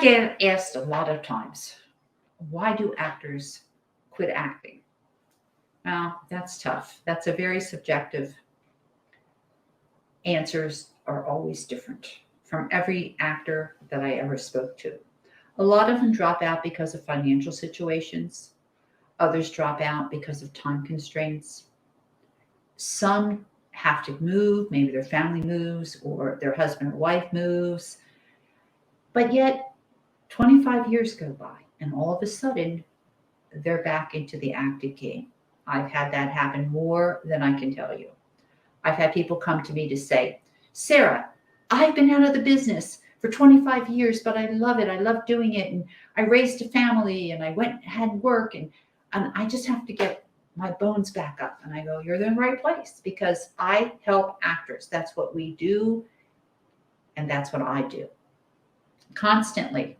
get asked a lot of times, why do actors quit acting? Well, that's tough. That's a very subjective. Answers are always different from every actor that I ever spoke to. A lot of them drop out because of financial situations. Others drop out because of time constraints. Some have to move, maybe their family moves or their husband or wife moves. But yet 25 years go by and all of a sudden they're back into the acting game. I've had that happen more than I can tell you. I've had people come to me to say, Sarah, I've been out of the business for 25 years, but I love it. I love doing it. And I raised a family and I went and had work and I just have to get my bones back up. And I go, you're in the right place because I help actors. That's what we do. And that's what I do. Constantly.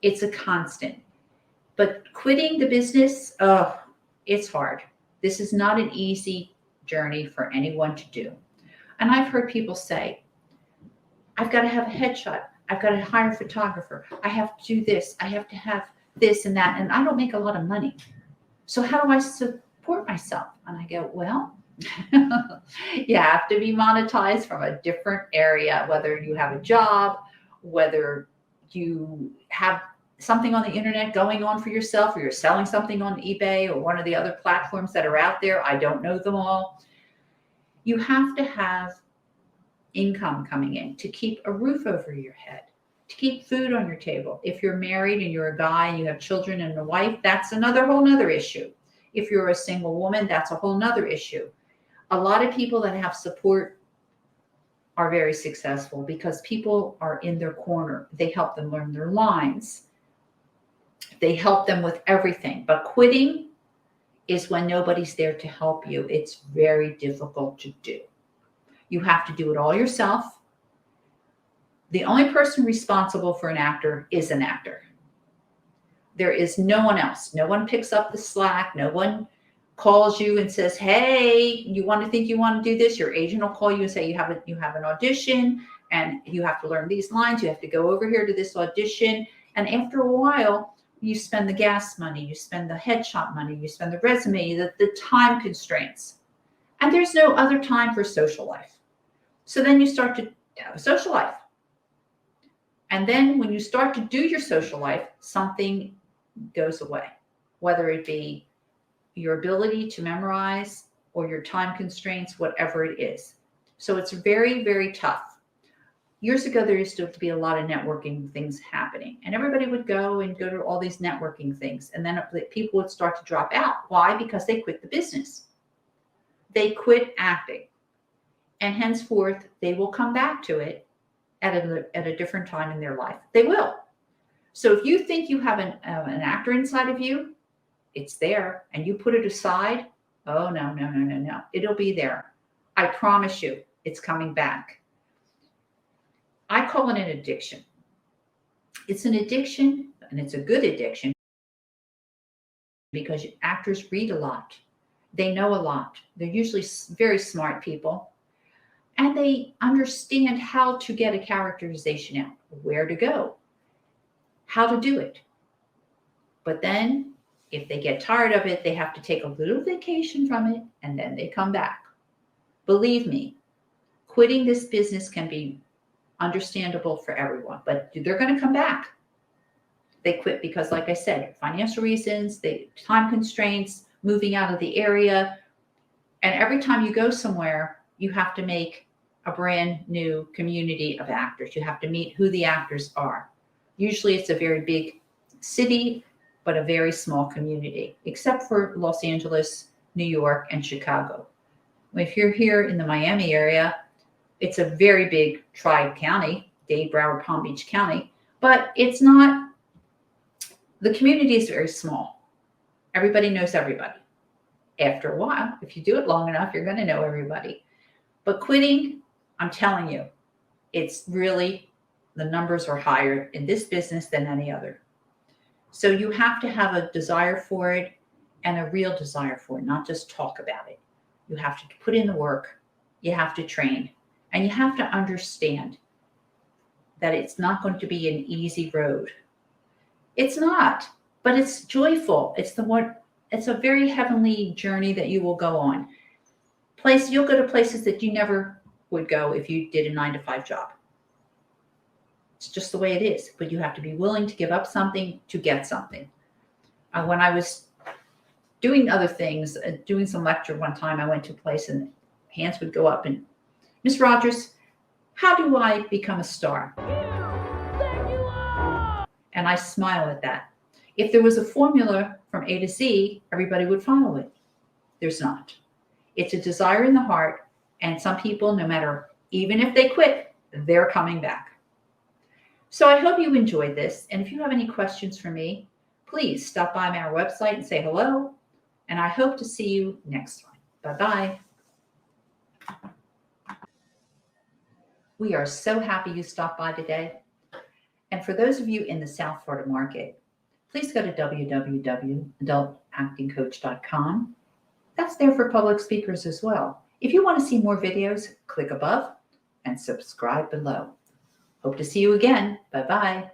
It's a constant. But quitting the business, it's hard. This is not an easy journey for anyone to do. And I've heard people say, I've got to have a headshot. I've got to hire a photographer. I have to do this. I have to have this and that. And I don't make a lot of money. So how do I support myself? And I go, well, you have to be monetized from a different area, whether you have a job, whether you have something on the internet going on for yourself, or you're selling something on eBay or one of the other platforms that are out there. I don't know them all. You have to have income coming in to keep a roof over your head, to keep food on your table. If you're married and you're a guy and you have children and a wife, that's another whole nother issue. If you're a single woman, that's a whole nother issue. A lot of people that have support are very successful because people are in their corner. They help them learn their lines. They help them with everything. But quitting is when nobody's there to help you. It's very difficult to do. You have to do it all yourself. The only person responsible for an actor is an actor. There is no one else. No one picks up the slack. No one calls you and says, hey, you want to do this? Your agent will call you and say, you have an audition and you have to learn these lines. You have to go over here to this audition. And after a while, you spend the gas money, you spend the headshot money, you spend the resume, the time constraints. And there's no other time for social life. So then you start to have a social life. And then when you start to do your social life, something goes away, whether it be your ability to memorize or your time constraints, whatever it is. So it's very, very tough. Years ago, there used to be a lot of networking things happening, and everybody would go to all these networking things. And then people would start to drop out. Why? Because they quit the business. They quit acting. And henceforth, they will come back to it at a different time in their life. They will. So if you think you have an actor inside of you, it's there, and you put it aside, oh, no. It'll be there. I promise you, it's coming back. I call it an addiction. It's an addiction, and it's a good addiction because actors read a lot. They know a lot. They're usually very smart people, and they understand how to get a characterization out, where to go, how to do it. But then if they get tired of it, they have to take a little vacation from it, and then they come back. Believe me, quitting this business can be understandable for everyone, but they're going to come back. They quit because, like I said, financial reasons, time constraints, moving out of the area. And every time you go somewhere, you have to make a brand new community of actors. You have to meet who the actors are. Usually it's a very big city, but a very small community, except for Los Angeles, New York, and Chicago. If you're here in the Miami area, it's a very big tri-county, Dade, Broward, Palm Beach County, but it's not, the community is very small. Everybody knows everybody. After a while, if you do it long enough, you're going to know everybody. But quitting, I'm telling you, it's really, the numbers are higher in this business than any other. So you have to have a desire for it and a real desire for it, not just talk about it. You have to put in the work. You have to train. And you have to understand that it's not going to be an easy road. It's not, but it's joyful. It's a very heavenly journey that you will go on. You'll go to places that you never would go if you did a 9 to 5 job. It's just the way it is, but you have to be willing to give up something to get something. When I was doing other things, doing some lecture one time, I went to a place and hands would go up and, Miss Rogers, how do I become a star? And I smile at that. If there was a formula from A to Z, everybody would follow it. There's not. It's a desire in the heart, and some people, no matter, even if they quit, they're coming back. So I hope you enjoyed this, and if you have any questions for me, please stop by our website and say hello, and I hope to see you next time. Bye-bye. We are so happy you stopped by today. And for those of you in the South Florida market, please go to www.adultactingcoach.com. That's there for public speakers as well. If you want to see more videos, click above and subscribe below. Hope to see you again. Bye-bye.